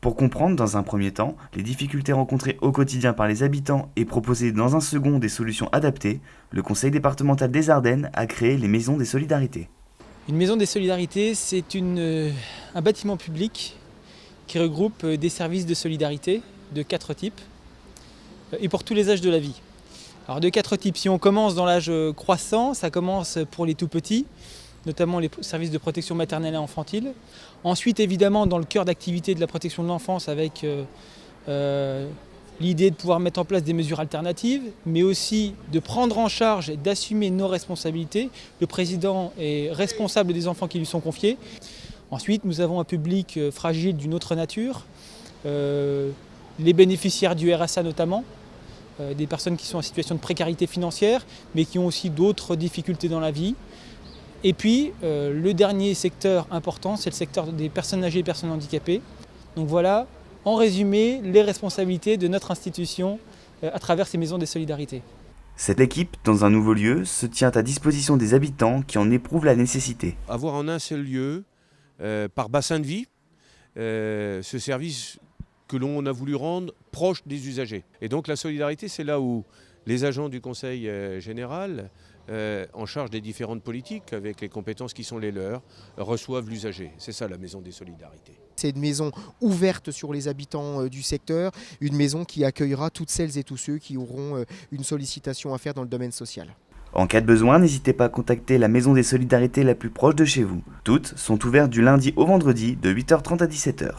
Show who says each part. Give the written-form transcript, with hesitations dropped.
Speaker 1: Pour comprendre dans un premier temps les difficultés rencontrées au quotidien par les habitants et proposer dans un second des solutions adaptées, le Conseil départemental des Ardennes a créé les Maisons des Solidarités.
Speaker 2: Une maison des solidarités, c'est un bâtiment public qui regroupe des services de solidarité de 4 types et pour tous les âges de la vie. Alors de 4 types, si on commence dans l'âge croissant, ça commence pour les tout petits, notamment les services de protection maternelle et infantile. Ensuite, évidemment, dans le cœur d'activité de la protection de l'enfance avec l'idée de pouvoir mettre en place des mesures alternatives, mais aussi de prendre en charge et d'assumer nos responsabilités. Le président est responsable des enfants qui lui sont confiés. Ensuite, nous avons un public fragile d'une autre nature, les bénéficiaires du RSA notamment, des personnes qui sont en situation de précarité financière, mais qui ont aussi d'autres difficultés dans la vie. Et puis, le dernier secteur important, c'est le secteur des personnes âgées et personnes handicapées. Donc voilà, en résumé, les responsabilités de notre institution à travers ces maisons des solidarités.
Speaker 1: Cette équipe, dans un nouveau lieu, se tient à disposition des habitants qui en éprouvent la nécessité.
Speaker 3: Avoir en un seul lieu, par bassin de vie, ce service que l'on a voulu rendre proche des usagers. Et donc la solidarité, c'est là où les agents du Conseil général, en charge des différentes politiques, avec les compétences qui sont les leurs, reçoivent l'usager. C'est ça la maison des solidarités.
Speaker 4: C'est une maison ouverte sur les habitants du secteur, une maison qui accueillera toutes celles et tous ceux qui auront une sollicitation à faire dans le domaine social.
Speaker 1: En cas de besoin, n'hésitez pas à contacter la Maison des Solidarités la plus proche de chez vous. Toutes sont ouvertes du lundi au vendredi de 8h30 à 17h.